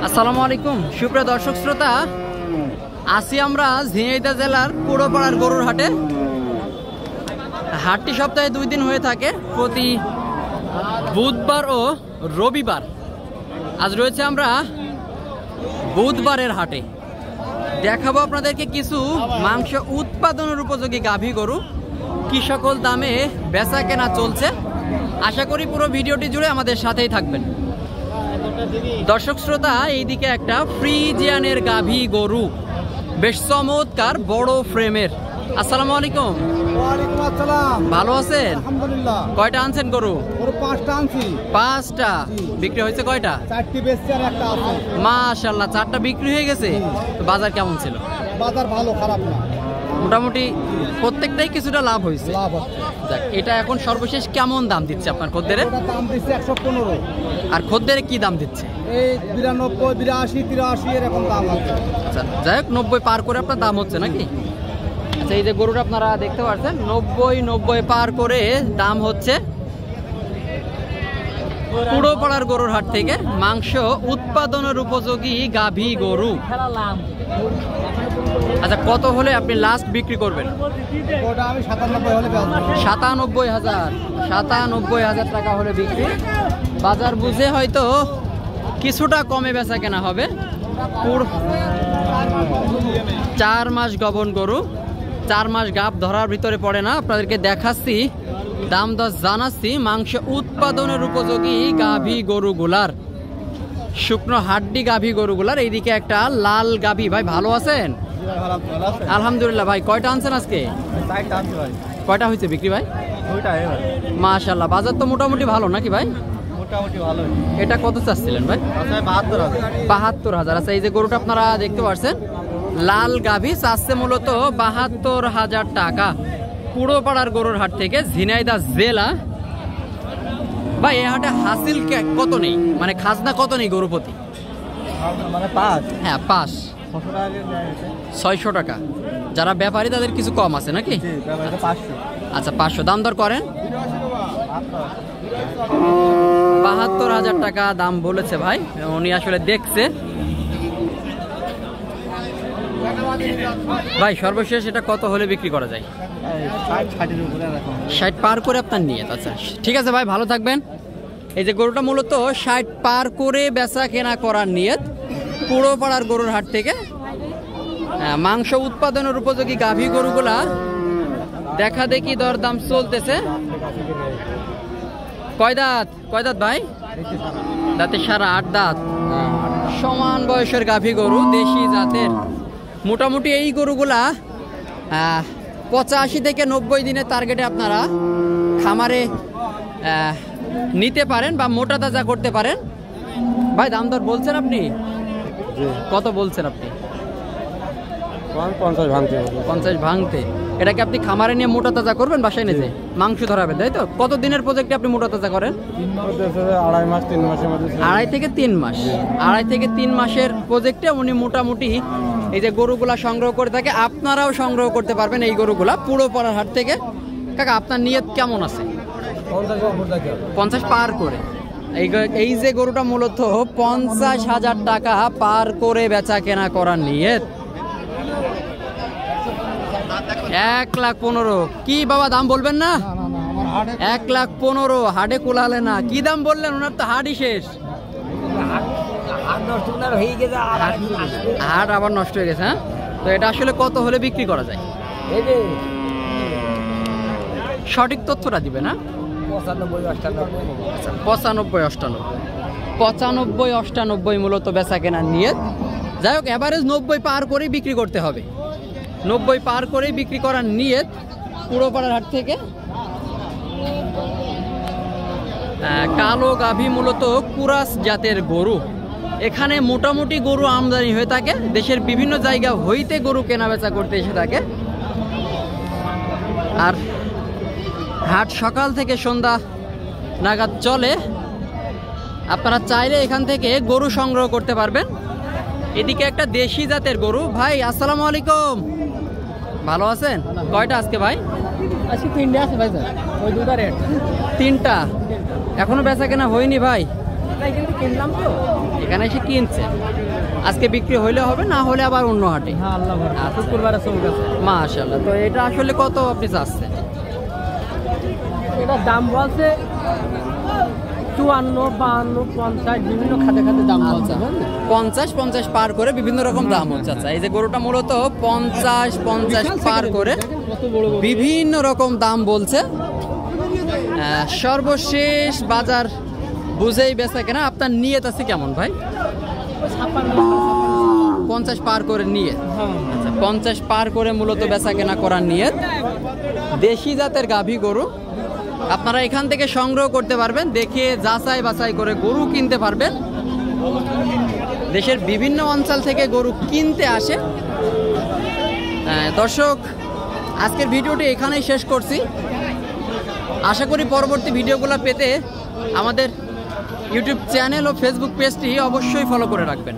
আসসালামু আলাইকুম সুপ্রিয় দর্শক শ্রোতা, আছি আমরা ঝিনাইদহ জেলার পুরোপাড়ার গরুর হাটে। হাটটি সপ্তাহে 2 দিন হয়ে থাকে, প্রতি বুধবার ও রবিবার। আজ রয়েছে আমরা বুধবারের হাটে। দেখাবো আপনাদেরকে কিছু মাংস উৎপাদনের উপযোগী গাভী গরু, কি সকল দামে বেচা কেনা চলছে। আশা করি পুরো ভিডিওটি জুড়ে আমাদের সাথেই থাকবেন। দর্শক শ্রোতা, এইদিকে একটা ফ্রিজিয়ানের গাভী গরু, বেশ চমৎকার বড় ফ্রেমের। আসসালামু আলাইকুম। ওয়ালাইকুম আসসালাম। ভালো আছেন? আলহামদুলিল্লাহ। কয়টা আনছেন গরু? গরু 5টা আনছি। 5টা বিক্রি হয়েছে? কয়টা? 4টি বেচছি আর একটা আছে। মাশাআল্লাহ, 4টা বিক্রি হয়ে গেছে। তো বাজার কেমন ছিল? বাজার ভালো, খারাপ না, মোটামুটি প্রত্যেকটাই কিছুটা লাভ হয়েছে। লাভ হচ্ছে। যাক, এটা এখন সর্বশেষ কেমন দাম দিচ্ছে আপনার খদ্দেরে? ওটার দাম দিচ্ছে 115। আর খদ্দেরে কি দাম দিচ্ছে? এই 92, 82, 83 এরকম দাম আছে। আচ্ছা, যাই হোক, 90 পার করে আপনার দাম হচ্ছে নাকি? আচ্ছা, এই যে গরুটা আপনারা দেখতে পাচ্ছেন, 90 পার করে দাম হচ্ছে পুরোপাড়ার গরুর হাট থেকে। মাংস উৎপাদনের উপযোগী গাভী গরু। আচ্ছা, কত হলে আপনি লাস্ট বিক্রি করবেন? ওটা আমি 97 হলে বেচবো। 97,000 টাকা হলে বিক্রি। বাজার বুঝে হয়তো কিছুটা কমে বেচা কেনা হবে। 4 মাস গবন গরু, 4 মাস গাব ধরার ভিতরে পড়ে না। আপনাদেরকে দেখাচ্ছি, দাম দর জানাচ্ছি মাংস উৎপাদনের উপযোগী গাভী গরুগুলার, শুকনো হাড্ডি গাভী গরুগুলার। এইদিকে একটা লাল গাভী। ভাই ভালো আছেন? আলহামদুলিল্লাহ। ভাই কয়টা আনছেন আজকে? 4টা আনছি ভাই। কয়টা হয়েছে বিক্রি ভাই? 2টা ভাই। মাশাআল্লাহ, বাজার তো মোটামুটি ভালো নাকি ভাই? মোটামুটি ভালো। এটা কত চাচ্ছিলেন ভাই? আচ্ছা 72,000। 72,000। আচ্ছা, এই যে গরুটা আপনারা দেখতে পাচ্ছেন, লাল গাভী, চাচ্ছে মূলত 72,000 টাকা। পুরোপাড়ার গরুর হাট থেকে, ঝিনাইদহ জেলা। ভাই এই হাটে হাসিল কত নেই, মানে খাজনা কত নেই গরু প্রতি? মানে 5। হ্যাঁ 5। 600 টাকা। 600 টাকা। যারা ব্যাপারী তাদের কিছু কম আছে নাকি? জি, ব্যাপারে 500। আচ্ছা, 500 দাম দর করেন। 72,000 টাকা দাম বলেছে ভাই, উনি আসলে দেখছে। ভাই সর্বশেষ এটা কত হলে বিক্রি করা যায়? 60 পার করে আপনার নিয়ত। আচ্ছা ঠিক আছে ভাই, ভালো থাকবেন। এই যে গরুটা মূলত 60 পার করে বেচা কেনা করার নিয়ত, পুরোপাড়ার গরুর হাট থেকে। মাংস উৎপাদনের উপযোগী গাভী গরুগুলা দেখা দেখি দরদাম চলতেছে। কয় দাঁত ভাই? দাঁতে সারা 8 দাঁত। সমান বয়সের গাভী গরু, দেশি জাতের। মোটামুটি এই গরুগুলা 85 থেকে 90 দিনের টার্গেটে আপনারা খামারে নিতে পারেন বা মোটা তাজা করতে পারেন। ভাই দাম দর বলছেন আপনি? কত বলছেন আপনি? 50 ভাঙতে। এটাকে আপনি খামারে নিয়ে মোটা তাজা করবেন, বাসায় নিয়ে মাংস ধরাবেন, তাই তো? কত দিনের প্রজেক্টে আপনি মোটা তাজা করেন? 2.5 মাস 3 মাসের মধ্যে। 2.5 থেকে 3 মাস। 2.5 থেকে 3 মাসের প্রজেক্টে উনি মোটামুটি এই যে গরুগুলা সংগ্রহ করে থাকে। আপনারাও সংগ্রহ করতে পারবেন এই গরুগুলা পুরোপাড়ার হাট থেকে। কাকা আপনার নিয়ত কেমন আছে? 50 পার করে। এই যে গরুটা মূলত 50,000 টাকা পার করে বেচা কেনা করার নিয়ত। 1,15,000। কি বাবা দাম বলবেন না? 1,15,000 হাটে কুলালে না। কি দাম বললেন? ওনার তো হাটই শেষ। হাট আবার নষ্ট হয়ে গেছে। হ্যাঁ, তো এটা আসলে কত হলে বিক্রি করা যায়? সঠিক তথ্যটা দিবে না? 95-98 মূলত বেচা কেনার নিয়ত। যাই হোক, এভারেজ 90 পার করে বিক্রি করতে হবে। 90 পার করে বিক্রি করার নিয়ত পুরোপাড়ার হাট থেকে। কালো গাভী মূলত কুরাস জাতের গরু। এখানে মোটামুটি গরু আমদানি হয়ে থাকে, দেশের বিভিন্ন জায়গা হইতে গরু কেনা বেচা করতে এসে থাকে। আর হাট সকাল থেকে সন্ধ্যা নাগাদ চলে। আপনারা চাইলে এখান থেকে গরু সংগ্রহ করতে পারবেন। এদিকে একটা দেশি জাতের গরু। ভাই আসসালামু আলাইকুম, ভালো আছেন? কয়টা আজকে ভাই? আজকে 3টা আছে ভাই। ওই 2টা রেট। 3টা এখনো বেচা কেনা হয়নি ভাই? কিনলাম তো। এখানে এসে কিনছে, আজকে বিক্রি হইলে হবে, না হলে আবার অন্য হাটে। হ্যাঁ আল্লাহ শুক্রবারে চৌক আছে। মাশাআল্লাহ। তো এটা আসলে কত আপনি চাচ্ছেন? এটার দাম বলছে 54, 52, 50 বিভিন্ন খাতে খাতে দাম বলছে। 50 পার করে বিভিন্ন রকম দাম হচ্ছে। আচ্ছা, এই যে গরুটা মূলত 50 পার করে বিভিন্ন রকম দাম বলছে। সর্বশেষ বাজার বুঝেই বেচা কেনা। আপনার নিয়ত আছে কেমন ভাই? 50 পার করে নিয়ে, আচ্ছা 50 পার করে মূলত বেচা কেনা করার নিয়ত। দেশি জাতের গাভী গরু আপনারা এখান থেকে সংগ্রহ করতে পারবেন, দেখে যাচাই বাছাই করে গরু কিনতে পারবেন। দেশের বিভিন্ন অঞ্চল থেকে গরু কিনতে আসে। দর্শক, আজকের ভিডিওটি এখানেই শেষ করছি। আশা করি পরবর্তী ভিডিওগুলো পেতে আমাদের ইউটিউব চ্যানেল ও ফেসবুক পেজটি অবশ্যই ফলো করে রাখবেন।